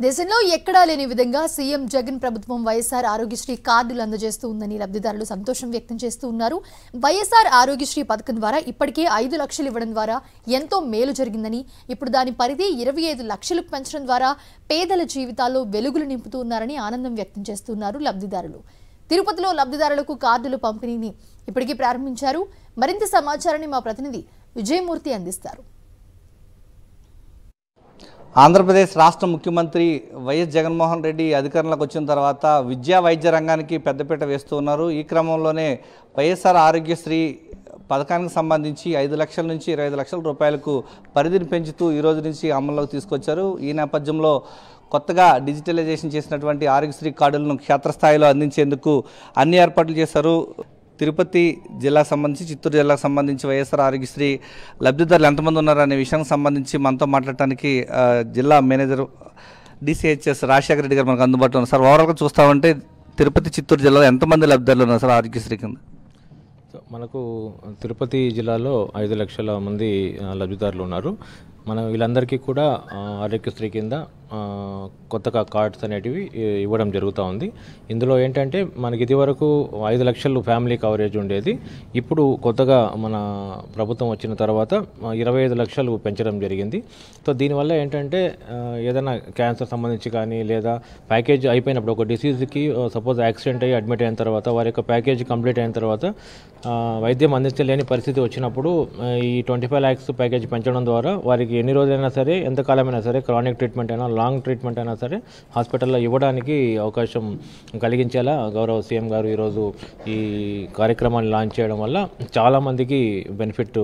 దేశంలో ఎక్కడా లేని విధంగా సీఎం జగన్ ప్రభుత్వం వైఎస్ఆర్ ఆరోగ్యశ్రీ కార్డులు అందజేస్తూ ఉందని లబ్ధిదారులు సంతోషం వ్యక్తం చేస్తూ ఉన్నారు. వైఎస్ఆర్ ఆరోగ్యశ్రీ పథకం ద్వారా ఇప్పటికే 5 లక్షలు ఇవ్వడం ద్వారా ఎంతో మేలు జరిగిందని, ఇప్పుడు దాని పరిధి 25 లక్షలకు పెంచడం ద్వారా పేదల జీవితాల్లో వెలుగులు నింపుతూ ఉన్నారని ఆనందం వ్యక్తం చేస్తున్నారు లబ్ధిదారులు. తిరుపతిలో లబ్ధిదారులకు కార్డులు పంపిణీని ఇప్పటికే ప్రారంభించారు. మరింత సమాచారాన్ని మా ప్రతినిధి విజయమూర్తి అందిస్తారు. ఆంధ్రప్రదేశ్ రాష్ట్ర ముఖ్యమంత్రి వైఎస్ జగన్మోహన్ రెడ్డి అధికారంలోకి వచ్చిన తర్వాత విద్యా వైద్య రంగానికి పెద్దపీట వేస్తూ ఉన్నారు. ఈ క్రమంలోనే వైఎస్ఆర్ ఆరోగ్యశ్రీ పథకానికి సంబంధించి 5 లక్షల నుంచి 25 లక్షల రూపాయలకు పరిధిని పెంచుతూ ఈ రోజు నుంచి అమల్లోకి తీసుకొచ్చారు. ఈ నేపథ్యంలో కొత్తగా డిజిటలైజేషన్ చేసినటువంటి ఆరోగ్యశ్రీ కార్డులను క్షేత్రస్థాయిలో అందించేందుకు అన్ని ఏర్పాట్లు చేశారు. తిరుపతి జిల్లాకు సంబంధించి, చిత్తూరు జిల్లాకు సంబంధించి వైఎస్ఆర్ ఆరోగ్యశ్రీ లబ్ధిదారులు ఎంతమంది ఉన్నారు అనే విషయానికి సంబంధించి మనతో మాట్లాడటానికి జిల్లా మేనేజర్ డిసిహెచ్ఎస్ రాజశేఖర రెడ్డి గారు మనకు అందుబాటులో ఉన్నారు. సార్, ఓవరాల్గా చూస్తామంటే తిరుపతి, చిత్తూరు జిల్లాలో ఎంతమంది లబ్ధిదారులు ఉన్నారు సార్ ఆరోగ్యశ్రీ కింద? మనకు తిరుపతి జిల్లాలో 5 లక్షల మంది లబ్ధిదారులు ఉన్నారు. మనం వీళ్ళందరికీ కూడా ఆరోగ్యశ్రీ కింద కొత్తగా కార్డ్స్ అనేటివి ఇవ్వడం జరుగుతూ ఉంది. ఇందులో ఏంటంటే మనకి ఇదివరకు 5 లక్షలు ఫ్యామిలీ కవరేజ్ ఉండేది. ఇప్పుడు కొత్తగా మన ప్రభుత్వం వచ్చిన తర్వాత 25 లక్షలు పెంచడం జరిగింది. సో దీనివల్ల ఏంటంటే ఏదైనా క్యాన్సర్ సంబంధించి కానీ, లేదా ప్యాకేజ్ అయిపోయినప్పుడు ఒక డిసీజ్కి సపోజ్ యాక్సిడెంట్ అయ్యి అడ్మిట్ అయిన తర్వాత వారి యొక్క ప్యాకేజ్ కంప్లీట్ అయిన తర్వాత వైద్యం అందించలేని పరిస్థితి వచ్చినప్పుడు ఈ 25 lakhs ప్యాకేజ్ పెంచడం ద్వారా వారికి ఎన్ని రోజులైనా సరే, ఎంతకాలమైనా సరే, క్రానిక్ ట్రీట్మెంట్ అయినా, లాంగ్ ట్రీట్మెంట్ అయినా సరే హాస్పిటల్లో ఇవ్వడానికి అవకాశం కలిగించేలా గౌరవ సీఎం గారు ఈరోజు ఈ కార్యక్రమాన్ని లాంచ్ చేయడం వల్ల చాలామందికి బెనిఫిట్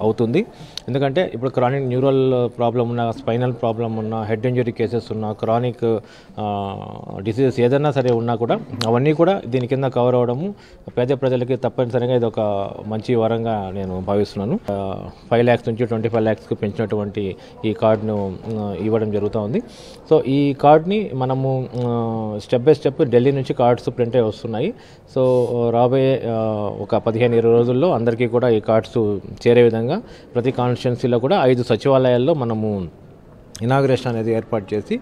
అవుతుంది. ఎందుకంటే ఇప్పుడు క్రానిక్ న్యూరల్ ప్రాబ్లం ఉన్న, స్పైనల్ ప్రాబ్లం ఉన్న, హెడ్ ఇంజరీ కేసెస్ ఉన్న, క్రానిక్ డిసీజెస్ ఏదైనా సరే ఉన్నా కూడా అవన్నీ కూడా దీని కింద కవర్ అవ్వడము పేద ప్రజలకి తప్పనిసరిగా ఇది ఒక మంచి వరంగా నేను భావిస్తున్నాను. 5 lakhs నుంచి 25 lakhsకి పెంచినటువంటి ఈ కార్డును ఇవ్వడం జరుగుతూ ఉంది. సో ఈ కార్డ్ని మనము స్టెప్ బై స్టెప్ ఢిల్లీ నుంచి కార్డ్స్ ప్రింట్ అయి వస్తున్నాయి. సో రాబోయే ఒక 15-20 రోజుల్లో అందరికీ కూడా ఈ కార్డ్స్ చేరే విధంగా ప్రతి కాన్స్టిట్యున్సీలో కూడా 5 సచివాలయాల్లో మనము ఇనాగ్రేషన్ అనేది ఏర్పాటు చేసి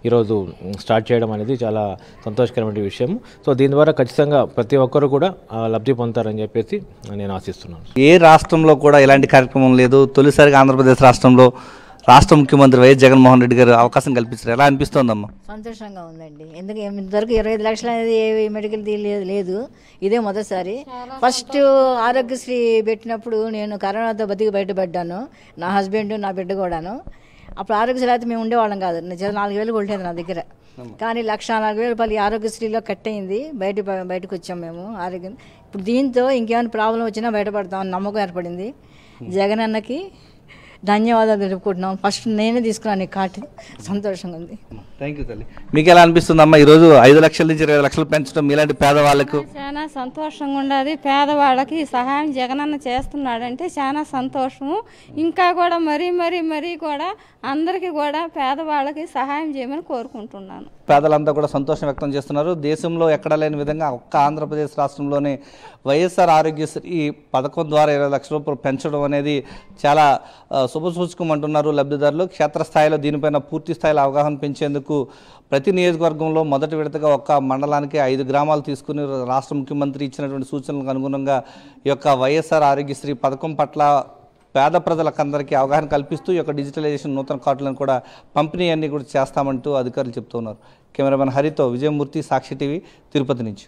ఈరోజు స్టార్ట్ చేయడం అనేది చాలా సంతోషకరమైన విషయం. సో దీని ద్వారా ఖచ్చితంగా ప్రతి ఒక్కరు కూడా లబ్ధి పొందుతారని చెప్పేసి నేను ఆశిస్తున్నాను. ఏ రాష్ట్రంలో కూడా ఇలాంటి కార్యక్రమం లేదు. తొలిసారిగా ఆంధ్రప్రదేశ్ రాష్ట్రంలో రాష్ట్ర ముఖ్యమంత్రి వైఎస్ జగన్మోహన్ రెడ్డి గారు అవకాశం కల్పించారు. ఎలా అనిపిస్తోందమ్మా? సంతోషంగా ఉందండి. ఎందుకు ఇంతవరకు 25 లక్షలు అనేది మెడికల్ లేదు. ఇదే మొదటిసారి. ఫస్ట్ ఆరోగ్యశ్రీ పెట్టినప్పుడు నేను కరోనాతో బతికి బయటపడ్డాను, నా హస్బెండ్, నా బిడ్డ కూడాను. అప్పుడు ఆరోగ్యశ్రీ అయితే మేము ఉండేవాళ్ళం కాదు. 4,000 కొట్టేది నా దగ్గర. కానీ 1,04,000 రూపాయలు ఆరోగ్యశ్రీలో కట్ అయింది. బయటకు వచ్చాం మేము ఆరోగ్యం. ఇప్పుడు దీంతో ఇంకేమైనా ప్రాబ్లం వచ్చినా బయటపడతామని నమ్మకం ఏర్పడింది. జగన్ అన్నకి ధన్యవాదాలు తెలుపుకుంటున్నాం. ఫస్ట్ నేనే తీసుకున్నాను ఈ కార్డు. సంతోషంగా ఉంది. థ్యాంక్ యూ తల్లి. మీకు ఎలా అనిపిస్తుందమ్మా ఈరోజు 5 లక్షల నుంచి 25 లక్షలు పెంచడం ఇలాంటి పేదవాళ్ళకు? చాలా సంతోషంగా ఉండదు. పేదవాళ్ళకి సహాయం జగనన్న చేస్తున్నాడంటే చాలా సంతోషము. ఇంకా కూడా మరీ కూడా అందరికీ కూడా పేదవాళ్ళకి సహాయం చేయమని కోరుకుంటున్నాను. పేదలంతా కూడా సంతోషం వ్యక్తం చేస్తున్నారు. దేశంలో ఎక్కడా లేని విధంగా ఒక్క ఆంధ్రప్రదేశ్ రాష్ట్రంలోనే వైఎస్ఆర్ ఆరోగ్యశ్రీ పథకం ద్వారా 20 లక్షల రూపాయలు పెంచడం అనేది చాలా శుభసూచకం అంటున్నారు లబ్ధిదారులు. క్షేత్రస్థాయిలో దీనిపైన పూర్తి స్థాయిలో అవగాహన పెంచేందుకు ప్రతి నియోజకవర్గంలో మొదటి విడతగా ఒక్క మండలానికి 5 గ్రామాలు తీసుకుని రాష్ట్ర ముఖ్యమంత్రి ఇచ్చినటువంటి సూచనలకు అనుగుణంగా ఈ యొక్క వైఎస్ఆర్ ఆరోగ్యశ్రీ పథకం పట్ల పేద ప్రజలకందరికీ అవగాహన కల్పిస్తూ ఈ యొక్క డిజిటలైజేషన్ నూతన కార్డులను కూడా పంపిణీ అన్ని కూడా చేస్తామంటూ అధికారులు చెప్తున్నారు. కెమెరామెన్ హరితో విజయమూర్తి, సాక్షి టీవీ, తిరుపతి నుంచి.